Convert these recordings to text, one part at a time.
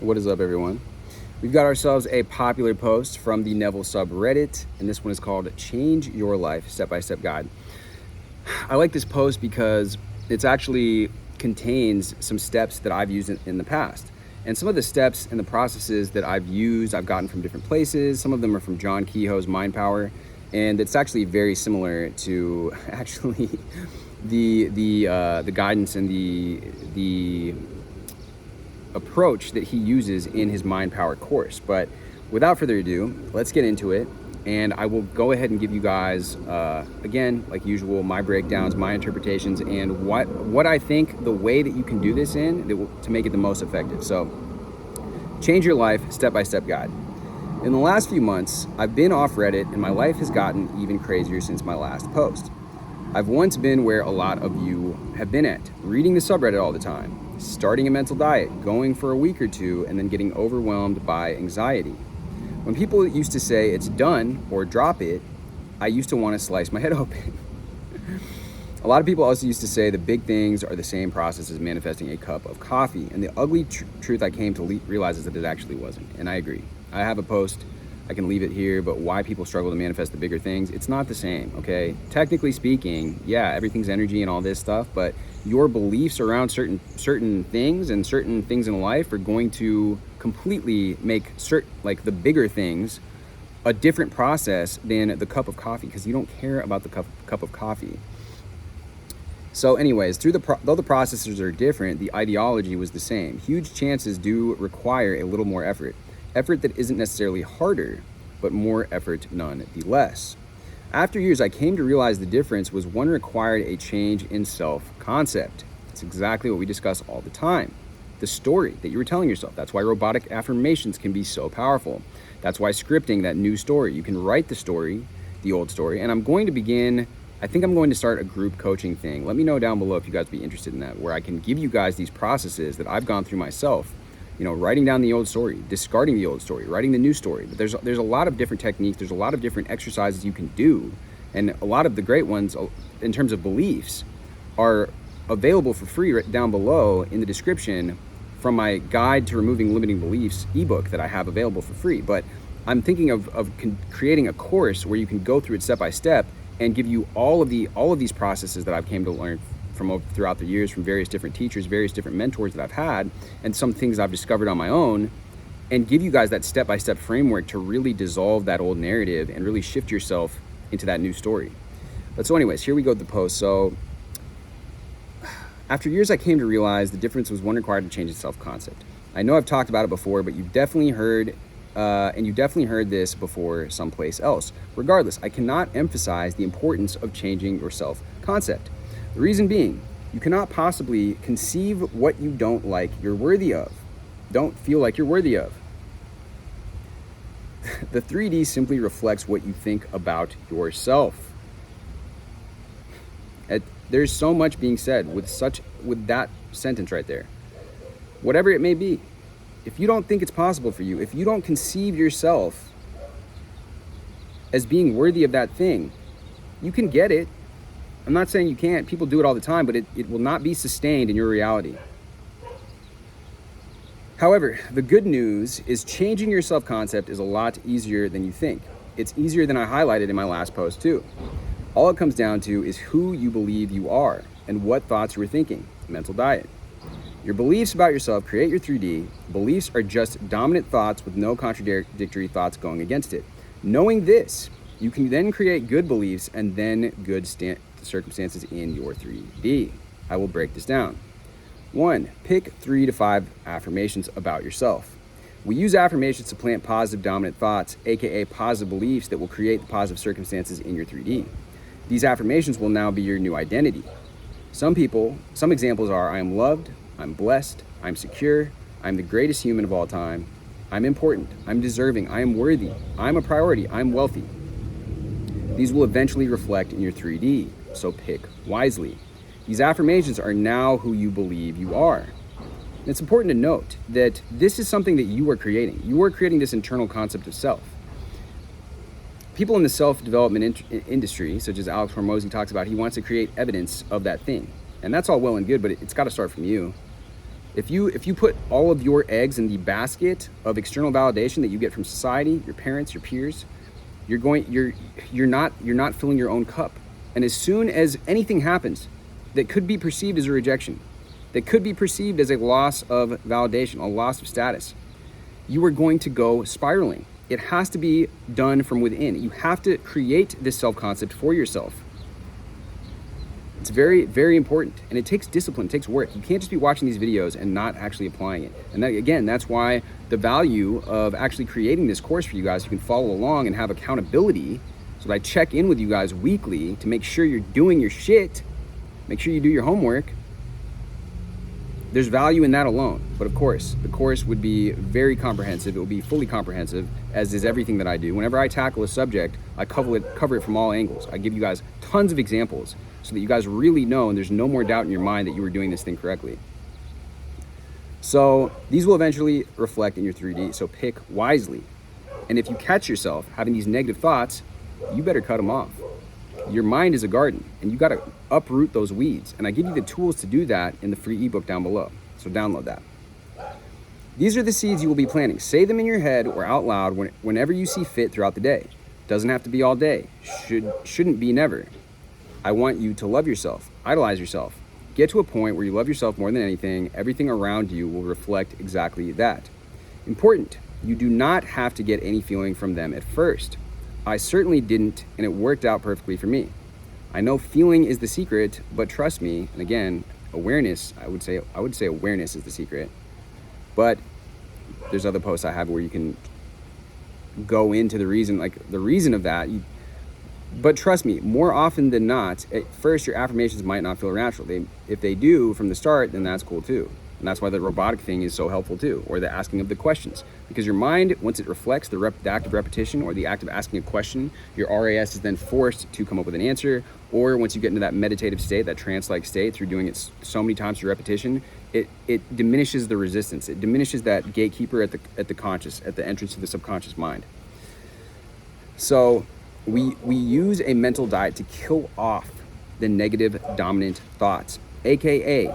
What is up, everyone? We've got ourselves a popular post from the Neville subreddit, and this one is called Change Your Life Step-by-Step Guide. I like this post because it actually contains some steps that I've used in the past. And some of the steps and the processes that I've used, I've gotten from different places. Some of them are from John Kehoe's Mind Power, and it's actually very similar to actually the guidance and the approach that he uses in his Mind Power course. But without further ado, let's get into it. And I will go ahead and give you guys, again, like usual, my breakdowns, my interpretations, and what I think the way that you can do this to make it the most effective. So, Change Your Life Step-by-Step Guide. In the last few months, I've been off Reddit, and my life has gotten even crazier since my last post. I've once been where a lot of you have been at, reading the subreddit all the time, starting a mental diet, going for a week or two, and then getting overwhelmed by anxiety. When people used to say it's done or drop it, I used to want to slice my head open. A lot of people also used to say the big things are the same process as manifesting a cup of coffee. And the ugly truth I came to realize is that it actually wasn't. And I agree. I have a post, I can leave it here, but why people struggle to manifest the bigger things, it's not the same, okay? Technically speaking, yeah, everything's energy and all this stuff, but your beliefs around certain things and certain things in life are going to completely make the bigger things a different process than the cup of coffee, because you don't care about the cup of coffee. So anyways, though the processes are different, the ideology was the same. Huge chances do require a little more effort that isn't necessarily harder, but more effort nonetheless. After years, I came to realize the difference was one required a change in self-concept. It's exactly what we discuss all the time. The story that you were telling yourself. That's why robotic affirmations can be so powerful. That's why scripting that new story. You can write the story, the old story, and I think I'm going to start a group coaching thing. Let me know down below if you guys would be interested in that, where I can give you guys these processes that I've gone through myself. You know, writing down the old story, discarding the old story, writing the new story. But there's a lot of different techniques. There's a lot of different exercises you can do. And a lot of the great ones in terms of beliefs are available for free right down below in the description from my Guide to Removing Limiting Beliefs ebook that I have available for free. But I'm thinking of creating a course where you can go through it step by step and give you all of these processes that I've came to learn throughout the years from various different teachers, various different mentors that I've had, and some things I've discovered on my own, and give you guys that step-by-step framework to really dissolve that old narrative and really shift yourself into that new story. But so anyways, here we go with the post. So after years, I came to realize the difference was one required to change its self-concept. I know I've talked about it before, but you've definitely heard this before someplace else. Regardless, I cannot emphasize the importance of changing your self-concept. The reason being, you cannot possibly conceive what you don't like you're worthy of. Don't feel like you're worthy of. The 3D simply reflects what you think about yourself. There's so much being said with that sentence right there. Whatever it may be, if you don't think it's possible for you, if you don't conceive yourself as being worthy of that thing, you can get it. I'm not saying you can't. People do it all the time, but it will not be sustained in your reality. However, the good news is changing your self-concept is a lot easier than you think. It's easier than I highlighted in my last post too. All it comes down to is who you believe you are and what thoughts you were thinking. Mental diet. Your beliefs about yourself create your 3D. Beliefs are just dominant thoughts with no contradictory thoughts going against it. Knowing this, you can then create good beliefs and then good circumstances in your 3D. I will break this down. 1. Pick 3 to 5 affirmations about yourself. We use affirmations to plant positive dominant thoughts, aka positive beliefs that will create the positive circumstances in your 3D. These affirmations will now be your new identity. Some examples are: I am loved, I'm blessed, I'm secure, I'm the greatest human of all time, I'm important, I'm deserving, I am worthy, I'm a priority, I'm wealthy. These will eventually reflect in your 3D, so pick wisely. These affirmations are now who you believe you are. And it's important to note that this is something that you are creating. You are creating this internal concept of self. People in the self-development industry, such as Alex Hormozi talks about, he wants to create evidence of that thing. And that's all well and good, but it's got to start from you. If you put all of your eggs in the basket of external validation that you get from society, your parents, your peers, you're not filling your own cup. And as soon as anything happens that could be perceived as a rejection, that could be perceived as a loss of validation, a loss of status, you are going to go spiraling. It has to be done from within. You have to create this self-concept for yourself. It's very, very important, and it takes discipline, it takes work. You can't just be watching these videos and not actually applying it. And that, again, that's why the value of actually creating this course for you guys, you can follow along and have accountability. So that I check in with you guys weekly to make sure you're doing your shit, make sure you do your homework. There's value in that alone. But of course, the course would be very comprehensive. It will be fully comprehensive, as is everything that I do. Whenever I tackle a subject, I cover it from all angles. I give you guys tons of examples so that you guys really know and there's no more doubt in your mind that you were doing this thing correctly. So these will eventually reflect in your 3D, so pick wisely. And if you catch yourself having these negative thoughts, you better cut them off. Your mind is a garden, and you got to uproot those weeds. And I give you the tools to do that in the free ebook down below. So download that. These are the seeds you will be planting. Say them in your head or out loud whenever you see fit throughout the day. Doesn't have to be all day. Shouldn't be never. I want you to love yourself, idolize yourself. Get to a point where you love yourself more than anything. Everything around you will reflect exactly that. Important, you do not have to get any feeling from them at first. I certainly didn't, and it worked out perfectly for me. I know feeling is the secret, but trust me, and again, awareness, I would say awareness is the secret. But there's other posts I have where you can go into the reason of that. But trust me, more often than not, at first your affirmations might not feel natural. If they do from the start, then that's cool too. And that's why the robotic thing is so helpful too, or the asking of the questions. Because your mind, once it reflects the act of repetition or the act of asking a question, your RAS is then forced to come up with an answer. Or once you get into that meditative state, that trance-like state, through doing it so many times through repetition, it diminishes the resistance. It diminishes that gatekeeper at the entrance to the subconscious mind. So we use a mental diet to kill off the negative dominant thoughts, AKA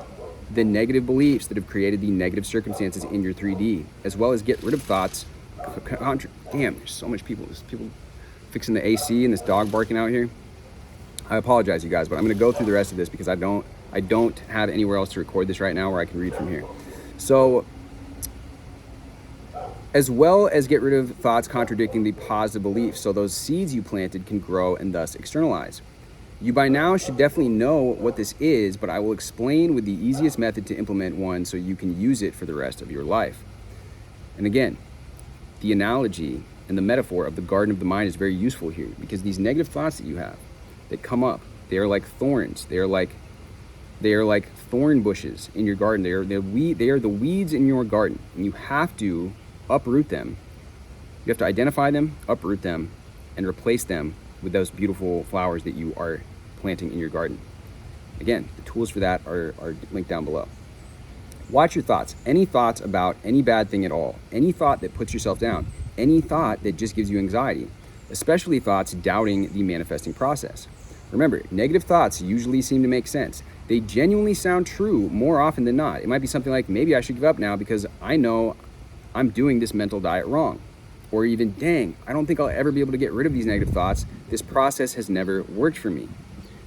the negative beliefs that have created the negative circumstances in your 3D, as well as get rid of thoughts. Damn, there's so much people. There's people fixing the AC and this dog barking out here. I apologize, you guys, but I'm going to go through the rest of this because I don't have anywhere else to record this right now where I can read from here. So, as well as get rid of thoughts contradicting the positive beliefs, so those seeds you planted can grow and thus externalize. You by now should definitely know what this is, but I will explain with the easiest method to implement one so you can use it for the rest of your life. And again, the analogy and the metaphor of the garden of the mind is very useful here, because these negative thoughts that you have that come up, they are like thorns. They are like thorn bushes in your garden. They are the weeds in your garden, and you have to uproot them. You have to identify them, uproot them, and replace them with those beautiful flowers that you are planting in your garden. Again, the tools for that are linked down below. Watch your thoughts. Any thoughts about any bad thing at all, any thought that puts yourself down, any thought that just gives you anxiety, especially thoughts doubting the manifesting process. Remember, negative thoughts usually seem to make sense. They genuinely sound true more often than not. It might be something like, maybe I should give up now because I know I'm doing this mental diet wrong. Or even, dang, I don't think I'll ever be able to get rid of these negative thoughts. This process has never worked for me.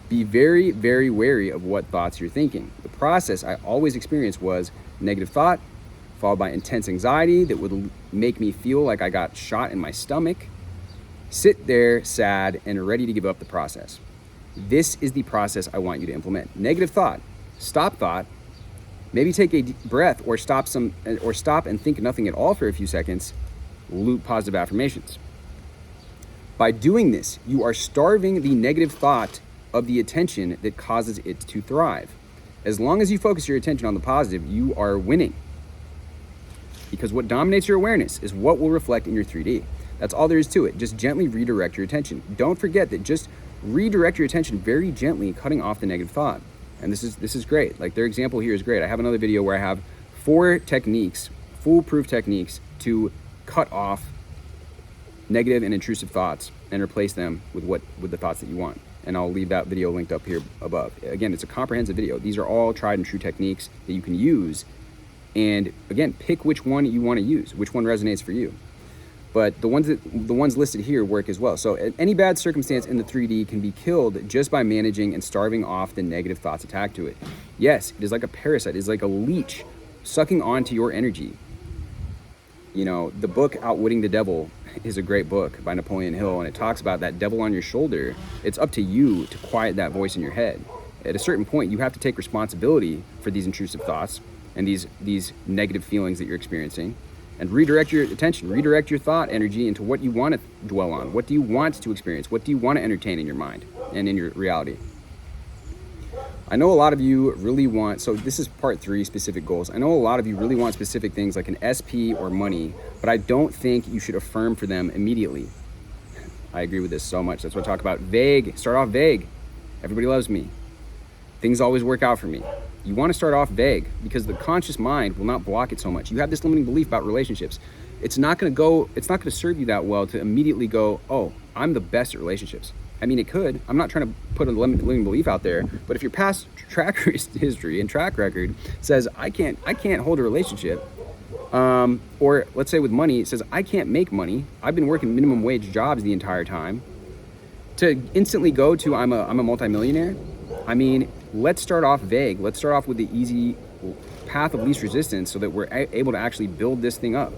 Be very, very wary of what thoughts you're thinking. The process I always experienced was negative thought, followed by intense anxiety that would make me feel like I got shot in my stomach. Sit there, sad, and ready to give up the process. This is the process I want you to implement. Negative thought, stop thought, maybe take a deep breath or stop and think nothing at all for a few seconds. Loop positive affirmations. By doing this, you are starving the negative thought of the attention that causes it to thrive. As long as you focus your attention on the positive, you are winning. Because what dominates your awareness is what will reflect in your 3D. That's all there is to it. Just gently redirect your attention. Don't forget that just redirect your attention very gently, cutting off the negative thought. And this is great. Like, their example here is great. I have another video where I have 4 techniques, foolproof techniques to cut off negative and intrusive thoughts and replace them with the thoughts that you want. And I'll leave that video linked up here above. Again, it's a comprehensive video. These are all tried and true techniques that you can use And again, pick which one you want to use, which one resonates for you. But the ones listed here work as well. So any bad circumstance in the 3D can be killed just by managing and starving off the negative thoughts attacked to it. Yes, it is like a parasite. It is like a leech sucking onto your energy. You know, the book Outwitting the Devil is a great book by Napoleon Hill, and it talks about that devil on your shoulder. It's up to you to quiet that voice in your head. At a certain point, you have to take responsibility for these intrusive thoughts and these negative feelings that you're experiencing, and redirect your attention, redirect your thought energy into what you want to dwell on. What do you want to experience? What do you want to entertain in your mind and in your reality? I know a lot of you really want, so this is part 3, specific goals. I know a lot of you really want specific things like an SP or money, but I don't think you should affirm for them immediately. I agree with this so much. That's what I talk about. Vague, start off vague. Everybody loves me. Things always work out for me. You want to start off vague because the conscious mind will not block it so much. You have this limiting belief about relationships. It's not going to serve you that well to immediately go, oh, I'm the best at relationships. I mean, it could. I'm not trying to put a limiting belief out there, but if your past track history and track record says, I can't hold a relationship, or let's say with money, it says, I can't make money. I've been working minimum wage jobs the entire time. To instantly go to, I'm a multimillionaire. I mean, let's start off vague. Let's start off with the easy path of least resistance so that we're able to actually build this thing up.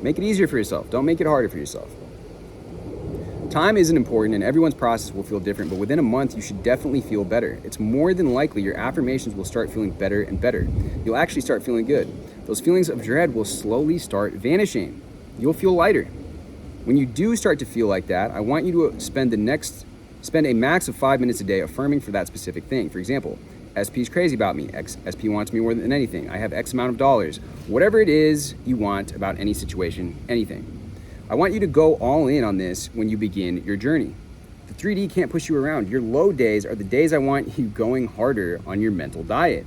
Make it easier for yourself. Don't make it harder for yourself. Time isn't important and everyone's process will feel different, but within a month, you should definitely feel better. It's more than likely your affirmations will start feeling better and better. You'll actually start feeling good. Those feelings of dread will slowly start vanishing. You'll feel lighter. When you do start to feel like that, I want you to spend a max of 5 minutes a day affirming for that specific thing. For example, SP is crazy about me. SP wants me more than anything. I have X amount of dollars. Whatever it is you want about any situation, anything. I want you to go all in on this when you begin your journey. The 3D can't push you around. Your low days are the days I want you going harder on your mental diet.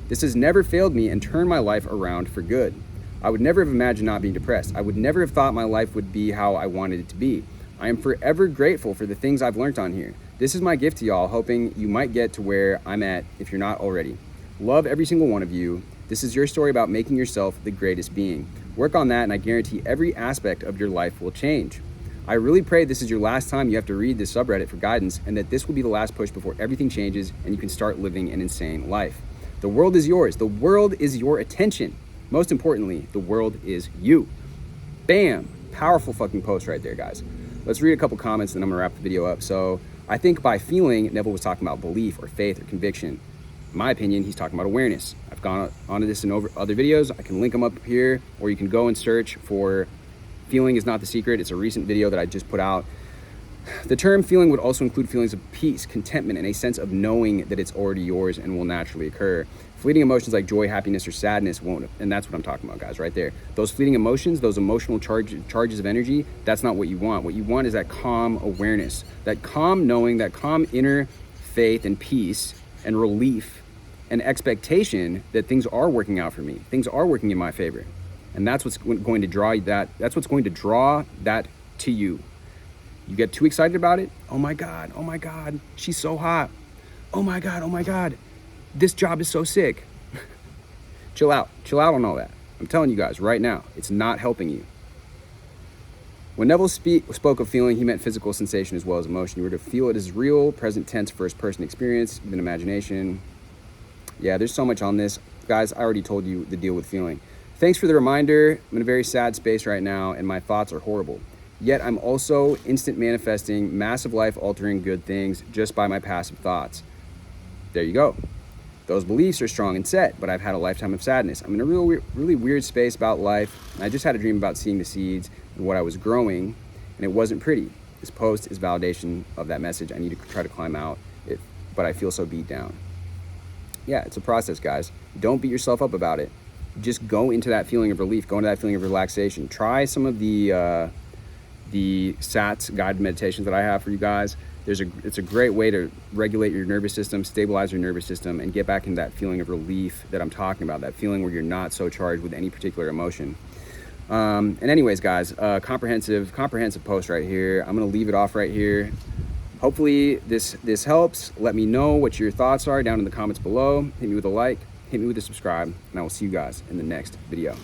This has never failed me and turned my life around for good. I would never have imagined not being depressed. I would never have thought my life would be how I wanted it to be. I am forever grateful for the things I've learned on here. This is my gift to y'all, hoping you might get to where I'm at if you're not already. Love every single one of you. This is your story about making yourself the greatest being. Work on that and I guarantee every aspect of your life will change. I really pray this is your last time you have to read this subreddit for guidance and that this will be the last push before everything changes and you can start living an insane life. The world is yours. The world is your attention. Most importantly, the world is you. Bam! Powerful fucking post right there, guys. Let's read a couple comments and I'm gonna wrap the video up. So I think by feeling, Neville was talking about belief or faith or conviction. In my opinion, he's talking about awareness. I've gone onto this in other videos. I can link them up here, or you can go and search for Feeling is Not the Secret. It's a recent video that I just put out. The term feeling would also include feelings of peace, contentment, and a sense of knowing that it's already yours and will naturally occur. Fleeting emotions like joy, happiness, or sadness won't, and that's what I'm talking about, guys, right there. Those fleeting emotions, those emotional charges of energy, that's not what you want. What you want is that calm awareness, that calm knowing, that calm inner faith and peace and relief and expectation that things are working out for me. Things are working in my favor. And that's what's going to draw that to you. You get too excited about it. Oh my God, she's so hot. Oh my God, this job is so sick. Chill out on all that. I'm telling you guys right now, it's not helping you. When Neville spoke of feeling, he meant physical sensation as well as emotion. You were to feel it as real, present tense, first person experience, even imagination. Yeah, there's so much on this. Guys, I already told you the deal with feeling. Thanks for the reminder. I'm in a very sad space right now and my thoughts are horrible. Yet I'm also instant manifesting massive life altering good things just by my passive thoughts. There you go. Those beliefs are strong and set, but I've had a lifetime of sadness. I'm in a really weird space about life. I just had a dream about seeing the seeds and what I was growing, and it wasn't pretty. This post is validation of that message. I need to try to climb out it, but I feel so beat down. Yeah, it's a process, guys. Don't beat yourself up about it. Just go into that feeling of relief, go into that feeling of relaxation. Try some of the SATs, guided meditations that I have for you guys. It's a great way to regulate your nervous system, stabilize your nervous system, and get back into that feeling of relief that I'm talking about, that feeling where you're not so charged with any particular emotion. And anyways, guys, comprehensive post right here. I'm gonna leave it off right here. Hopefully this helps. Let me know what your thoughts are down in the comments below. Hit me with a like, hit me with a subscribe, and I will see you guys in the next video.